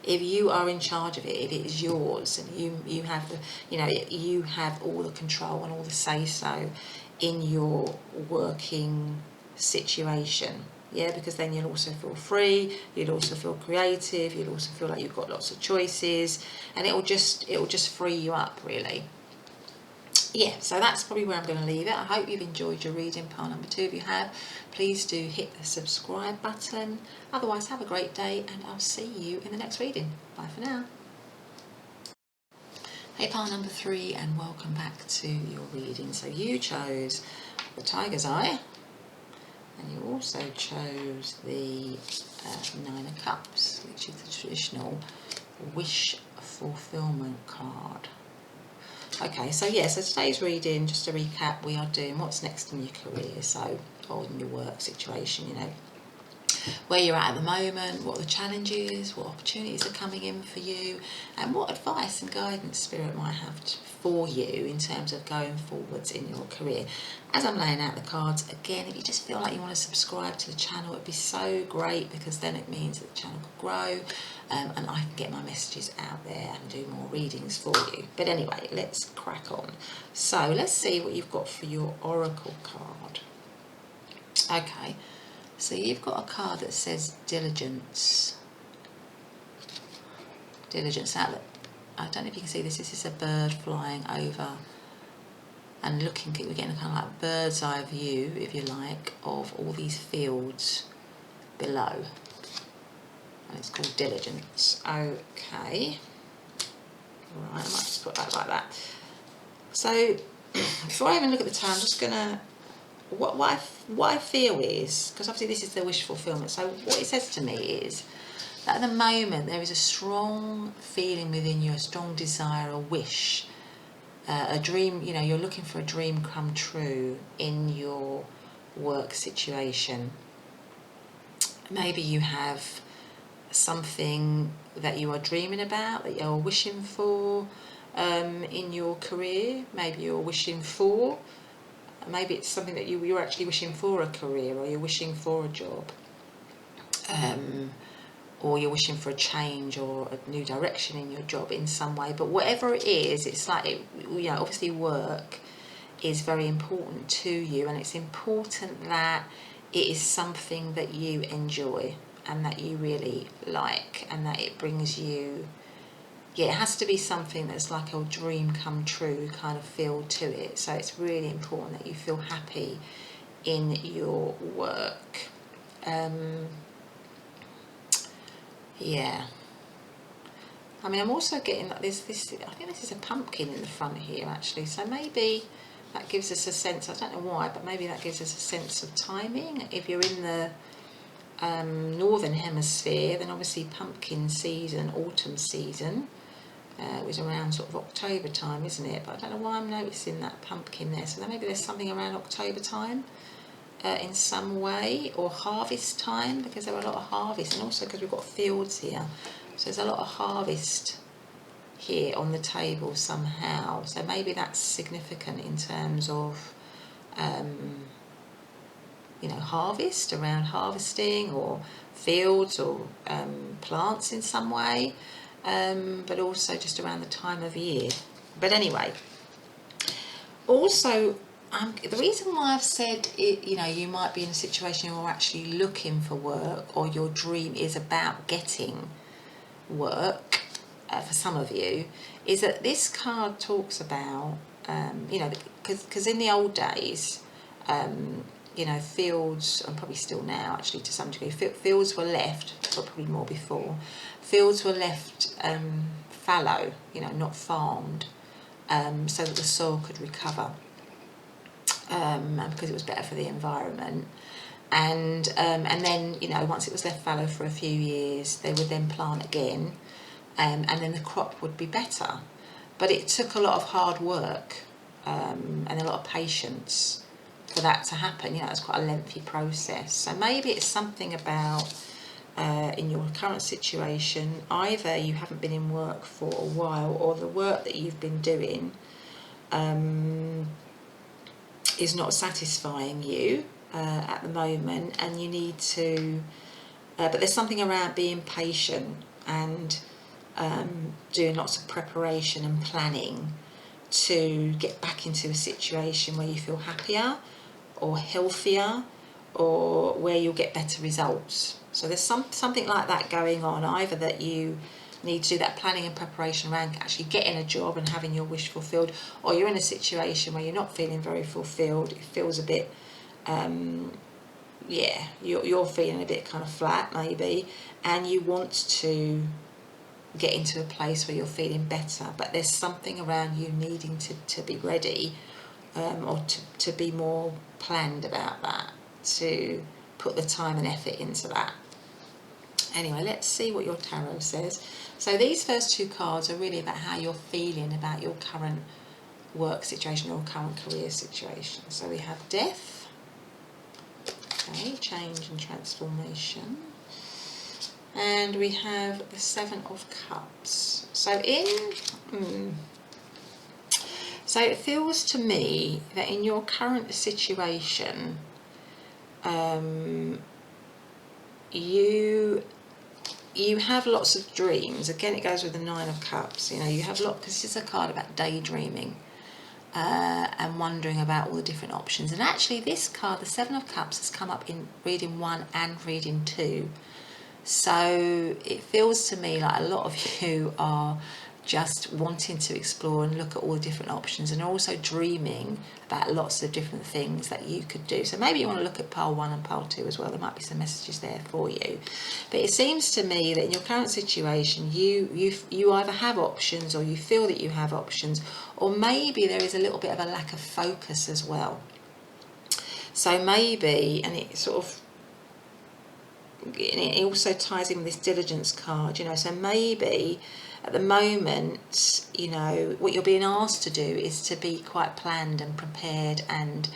If you are in charge of it, if it is yours, and you have you have all the control and all the say-so in your working situation. Yeah, because then you'll also feel free, you'll also feel creative, you'll also feel like you've got lots of choices, and it will just free you up, really. Yeah, so that's probably where I'm going to leave it. I hope you've enjoyed your reading, pile number 2. If you have, please do hit the subscribe button. Otherwise, have a great day, and I'll see you in the next reading. Bye for now. Hey, pile number 3, and welcome back to your reading. So you chose the Tiger's Eye, and you also chose the Nine of Cups, which is the traditional wish fulfillment card. Okay, so so today's reading, just to recap, we are doing what's next in your career, or in your work situation, where you're at the moment, what the challenge is, what opportunities are coming in for you, and what advice and guidance Spirit might have for you in terms of going forwards in your career. As I'm laying out the cards, again, if you just feel like you want to subscribe to the channel, it'd be so great, because then it means that the channel could grow, and I can get my messages out there and do more readings for you. But anyway, let's crack on. So let's see what you've got for your Oracle card. Okay, so you've got a card that says diligence. Diligence. Now, I don't know if you can see this. This is a bird flying over and looking. We're getting a kind of like bird's eye view, if you like, of all these fields below. And it's called diligence. Okay. Right, I might just put that like that. So before I even look at the time, I'm just gonna what I feel is, because obviously this is the wish fulfillment. So what it says to me is that at the moment there is a strong feeling within you, a strong desire, a wish, a dream. You're looking for a dream come true in your work situation. Maybe you have something that you are dreaming about, that you're wishing for in your career. Maybe you're wishing for, maybe it's something that you're actually wishing for, a career, or you're wishing for a job, or you're wishing for a change or a new direction in your job in some way. But whatever it is, it's like, obviously work is very important to you, and it's important that it is something that you enjoy and that you really like, and that it brings you, it has to be something that's like a dream come true kind of feel to it. So it's really important that you feel happy in your work. Yeah. I mean, I'm also getting that there's this, I think this is a pumpkin in the front here actually, so maybe that gives us a sense, I don't know why, but maybe that gives us a sense of timing. If you're in the northern hemisphere, then obviously pumpkin season, autumn season, was around sort of October time, isn't it? But I don't know why I'm noticing that pumpkin there, so maybe there's something around October time in some way, or harvest time, because there are a lot of harvest, and also because we've got fields here, so there's a lot of harvest here on the table somehow, so maybe that's significant in terms of you know, harvest, around harvesting, or fields, or plants in some way, but also just around the time of year. But anyway, also the reason why I've said it, you know, you might be in a situation where you're actually looking for work, or your dream is about getting work, for some of you, is that this card talks about, you know, because in the old days, you know, fields, and probably still now actually to some degree, fields were left, but probably more before, fields were left fallow, you know, not farmed, so that the soil could recover, because it was better for the environment. And then, you know, once it was left fallow for a few years, they would then plant again, and then the crop would be better. But it took a lot of hard work and a lot of patience for that to happen. You know, it's quite a lengthy process. So maybe it's something about in your current situation, either you haven't been in work for a while, or the work that you've been doing is not satisfying you at the moment, and you need to, but there's something around being patient and doing lots of preparation and planning to get back into a situation where you feel happier or healthier, or where you'll get better results. So there's something like that going on, either that you need to do that planning and preparation around actually getting a job and having your wish fulfilled, or you're in a situation where you're not feeling very fulfilled, it feels a bit, yeah, you're feeling a bit kind of flat maybe, and you want to get into a place where you're feeling better, but there's something around you needing to be ready, or to be more planned about that, to put the time and effort into that. Anyway, let's see what your tarot says. So these first two cards are really about how you're feeling about your current work situation or current career situation. So we have death, okay, change and transformation, and we have the Seven of Cups. So so it feels to me that in your current situation, you have lots of dreams. Again, it goes with the Nine of Cups. You know, you have lots, because this is a card about daydreaming and wondering about all the different options. And actually, this card, the Seven of Cups, has come up in reading 1 and reading 2. So it feels to me like a lot of you are just wanting to explore and look at all the different options, and also dreaming about lots of different things that you could do. So maybe you want to look at pile 1 and pile 2 as well. There might be some messages there for you. But it seems to me that in your current situation, you either have options, or you feel that you have options, or maybe there is a little bit of a lack of focus as well. So maybe, and it sort of, it also ties in with this diligence card, you know, so maybe at the moment, you know, what you're being asked to do is to be quite planned and prepared, and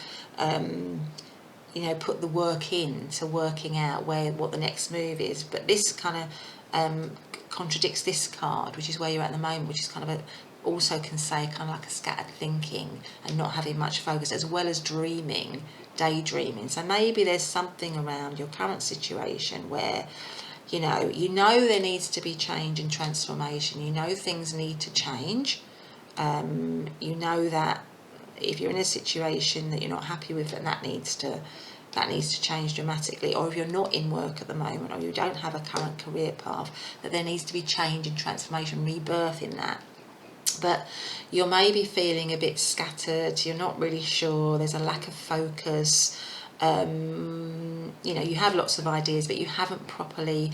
you know, put the work in to working out what the next move is. But this kind of contradicts this card, which is where you're at the moment, which is kind of also can say kind of like a scattered thinking and not having much focus, as well as dreaming, daydreaming. So maybe there's something around your current situation where you know there needs to be change and transformation. You know things need to change. You know that if you're in a situation that you're not happy with, then that needs to change dramatically. Or if you're not in work at the moment, or you don't have a current career path, that there needs to be change and transformation, rebirth in that. But you're maybe feeling a bit scattered, you're not really sure, there's a lack of focus, you know, you have lots of ideas, but you haven't properly,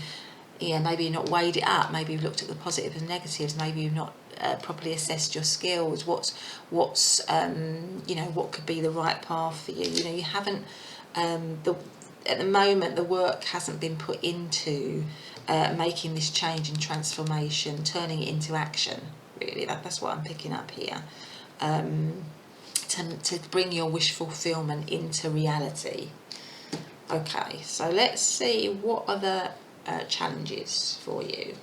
maybe you've not weighed it up, maybe you've looked at the positives and negatives, maybe you've not properly assessed your skills, what's what could be the right path for you. You haven't, at the moment the work hasn't been put into making this change and transformation, turning it into action, really. That's what I'm picking up here, to bring your wish fulfillment into reality. Okay, so let's see what are the challenges for you.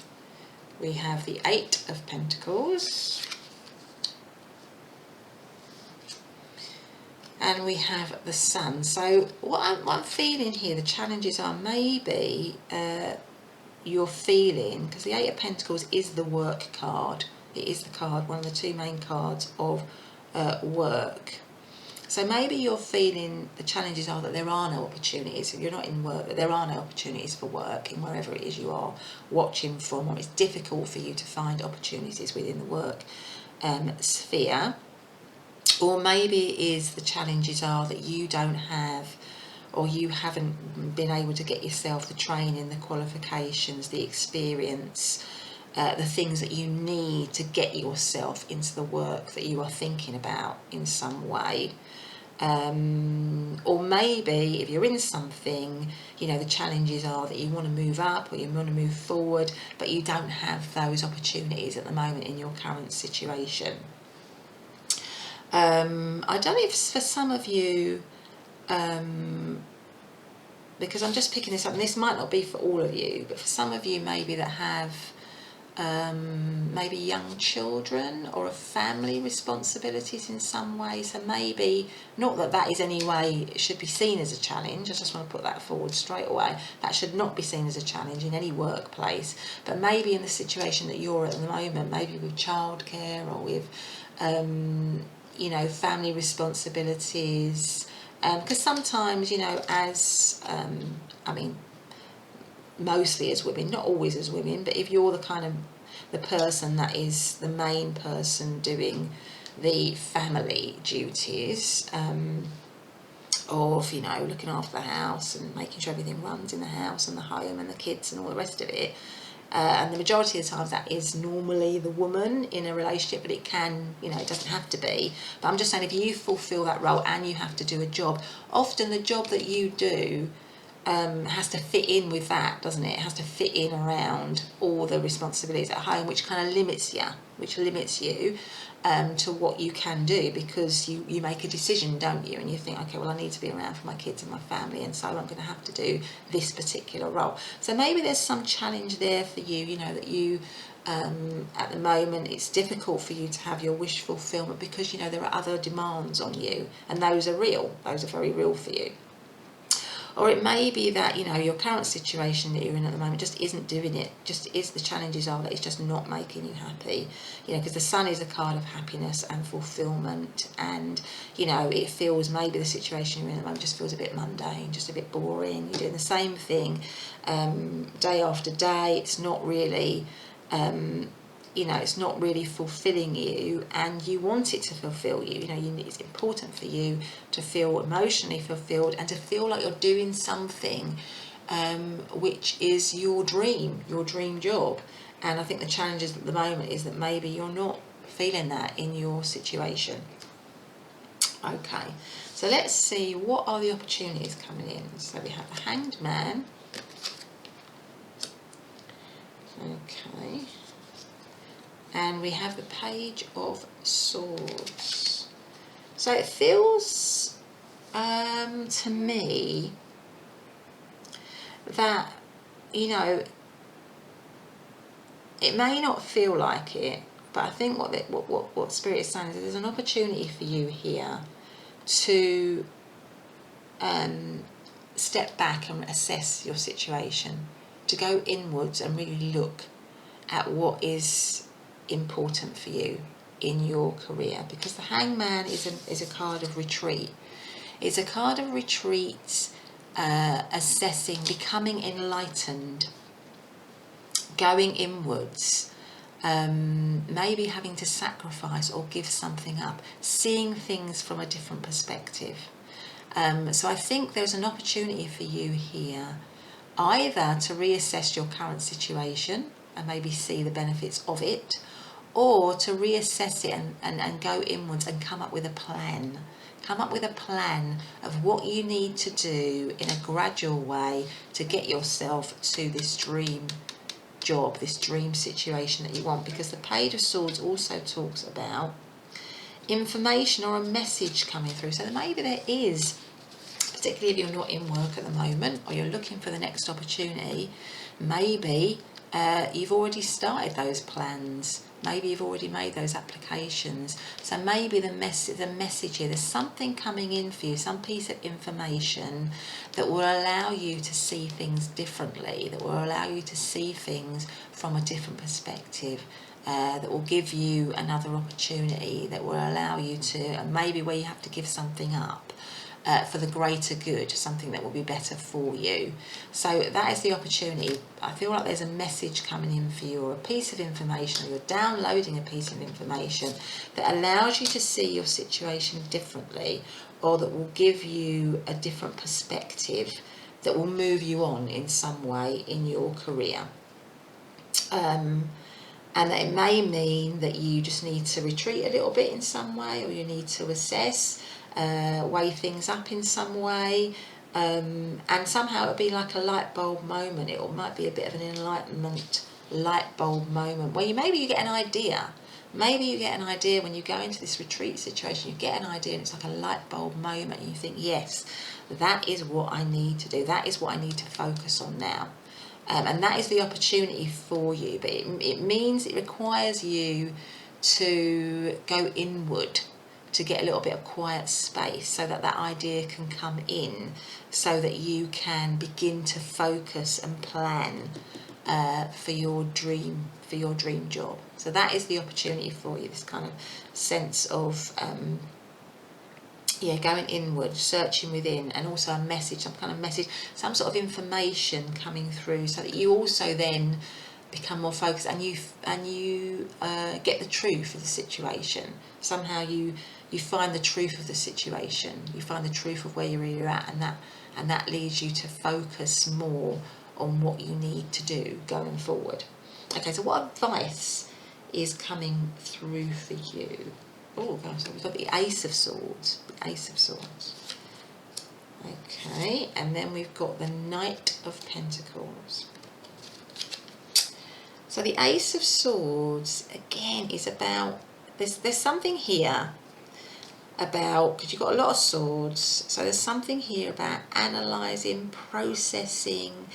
We have the 8 of Pentacles, and we have the Sun. So what I'm feeling here, the challenges are maybe you're feeling, because the 8 of Pentacles is the work card. It is the card, one of the 2 main cards of work. So maybe you're feeling the challenges are that there are no opportunities. If you're not in work, there are no opportunities for work in wherever it is you are watching from, or it's difficult for you to find opportunities within the work sphere. Or maybe it is the challenges are that you don't have, or you haven't been able to get yourself the training, the qualifications, the experience, the things that you need to get yourself into the work that you are thinking about in some way. Or maybe if you're in something, the challenges are that you want to move up or you want to move forward, but you don't have those opportunities at the moment in your current situation. I don't know if for some of you, because I'm just picking this up, and this might not be for all of you, but for some of you maybe that have maybe young children or a family responsibilities in some way. So maybe, not that that is any way it should be seen as a challenge, I just want to put that forward straight away, that should not be seen as a challenge in any workplace, but maybe in the situation that you're at the moment, maybe with childcare or with family responsibilities, because sometimes as mostly as women, not always as women, but if you're the person that is the main person doing the family duties, of looking after the house and making sure everything runs in the house and the home and the kids and all the rest of it, and the majority of the times that is normally the woman in a relationship, but it can, it doesn't have to be. But I'm just saying, if you fulfill that role and you have to do a job, often the job that you do has to fit in with that, doesn't it? It has to fit in around all the responsibilities at home, which kind of limits you, to what you can do, because you make a decision, don't you? And you think, okay, well, I need to be around for my kids and my family, and so I'm going to have to do this particular role. So maybe there's some challenge there for you, that you, at the moment, it's difficult for you to have your wish fulfillment because, there are other demands on you, and those are real. Those are very real for you. Or it may be that, your current situation that you're in at the moment just isn't doing it, the challenges are that it's just not making you happy, because the Sun is a card of happiness and fulfillment, and, it feels, maybe the situation you're in at the moment just feels a bit mundane, just a bit boring. You're doing the same thing day after day. It's not really, it's not really fulfilling you, and you want it to fulfill you. It's important for you to feel emotionally fulfilled and to feel like you're doing something which is your dream job. And I think the challenges at the moment is that maybe you're not feeling that in your situation. Okay, so let's see, what are the opportunities coming in? So we have the Hanged Man. Okay. And we have the Page of Swords. So it feels to me that, it may not feel like it, but I think what Spirit is saying is that there's an opportunity for you here to step back and assess your situation, to go inwards and really look at what is important for you in your career, because the Hangman is a card of retreat. It's a card of retreat, assessing, becoming enlightened, going inwards, maybe having to sacrifice or give something up, seeing things from a different perspective. So I think there's an opportunity for you here either to reassess your current situation and maybe see the benefits of it, or to reassess it and go inwards and come up with a plan. Come up with a plan of what you need to do in a gradual way to get yourself to this dream job, this dream situation that you want. Because the Page of Swords also talks about information or a message coming through. So maybe there is, particularly if you're not in work at the moment or you're looking for the next opportunity, maybe you've already started those plans. Maybe you've already made those applications. So maybe the message here, there's something coming in for you, some piece of information that will allow you to see things differently, that will allow you to see things from a different perspective, that will give you another opportunity, that will allow you to, maybe where you have to give something up, for the greater good, something that will be better for you. So that is the opportunity. I feel like there's a message coming in for you, or a piece of information, or you're downloading a piece of information that allows you to see your situation differently, or that will give you a different perspective, that will move you on in some way in your career. And it may mean that you just need to retreat a little bit in some way, or you need to assess, weigh things up in some way, and somehow it'll be like a light bulb moment. It might be a bit of an enlightenment light bulb moment where maybe you get an idea. Maybe you get an idea when you go into this retreat situation, you get an idea and it's like a light bulb moment and you think, yes, that is what I need to do. That is what I need to focus on now. And that is the opportunity for you. But it means, it requires you to go inward, to get a little bit of quiet space so that that idea can come in, so that you can begin to focus and plan for your dream job. So that is the opportunity for you, this kind of sense of going inward, searching within, and also a message, some kind of message, some sort of information coming through, so that you also then become more focused and you get the truth of the situation. Somehow you find the truth of the situation, you find the truth of where you're at, and that leads you to focus more on what you need to do going forward. Okay, so what advice is coming through for you? Oh gosh, so we've got the Ace of Swords. The Ace of Swords. Okay, and then we've got the Knight of Pentacles. So the Ace of Swords, again, is about, there's something here about, because you've got a lot of swords, so there's something here about analysing, processing,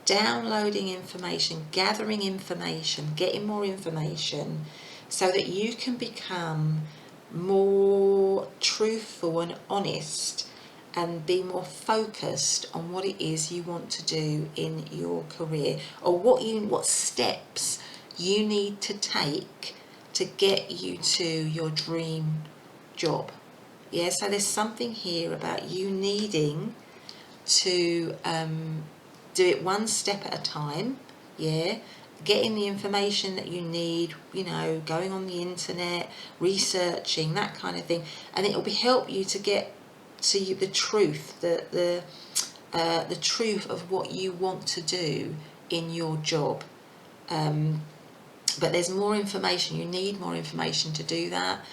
downloading information, gathering information, getting more information, so that you can become more truthful and honest and be more focused on what it is you want to do in your career, or what steps you need to take to get you to your dream job. Yeah, so there's something here about you needing to do it one step at a time, getting the information that you need, going on the internet, researching, that kind of thing, and it will help you to get to the truth, the truth of what you want to do in your job. But there's more information, you need more information to do that.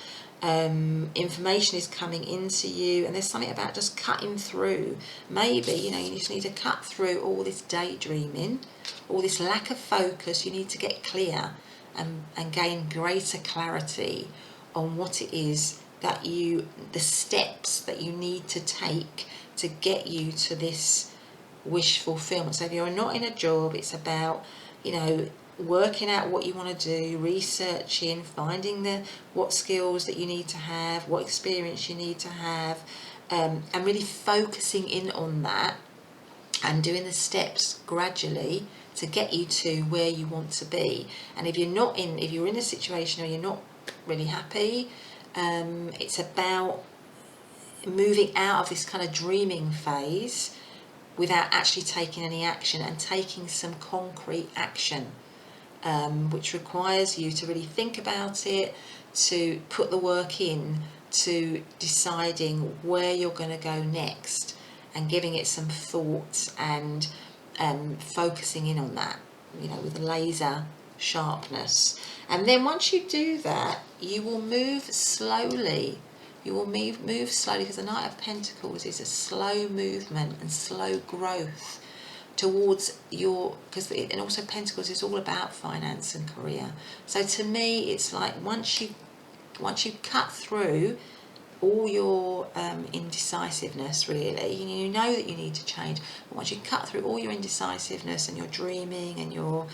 Information is coming into you, and there's something about just cutting through. Maybe you just need to cut through all this daydreaming, all this lack of focus. You need to get clear and gain greater clarity on what it is that the steps that you need to take to get you to this wish fulfillment. So if you're not in a job, it's about working out what you want to do, researching, finding what skills that you need to have, what experience you need to have, and really focusing in on that and doing the steps gradually to get you to where you want to be. And if you're in a situation where you're not really happy, it's about moving out of this kind of dreaming phase without actually taking any action, and taking some concrete action, which requires you to really think about it, to put the work in, to deciding where you're going to go next, and giving it some thought, and focusing in on that, you know, with laser sharpness. And then once you do that, you will move slowly. You will move slowly, because the Knight of Pentacles is a slow movement and slow growth towards your, and also Pentacles is all about finance and career. So to me, it's like once you cut through all your indecisiveness, really, you know that you need to change, but once you cut through all your indecisiveness and your dreaming and your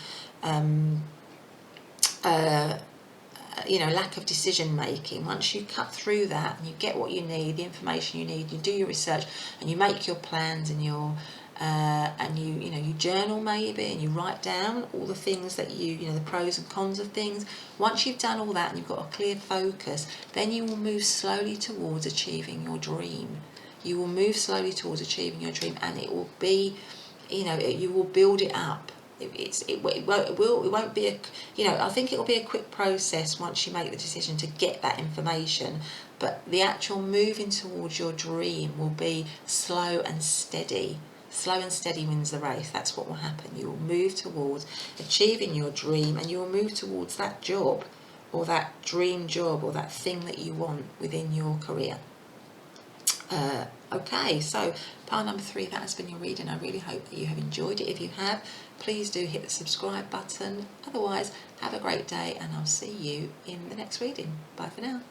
lack of decision making, once you cut through that and you get what you need, the information you need, you do your research and you make your plans and your and you journal maybe, and you write down all the things that the pros and cons of things. Once you've done all that and you've got a clear focus, then you will move slowly towards achieving your dream. You will move slowly towards achieving your dream, and it will be, you will build it up. It won't be I think it will be a quick process once you make the decision to get that information, but the actual moving towards your dream will be slow and steady. Slow and steady wins the race. That's what will happen. You will move towards achieving your dream, and you will move towards that job, or that dream job, or that thing that you want within your career. Okay, so pile number 3, that has been your reading. I really hope that you have enjoyed it. If you have, please do hit the subscribe button. Otherwise, have a great day, and I'll see you in the next reading. Bye for now.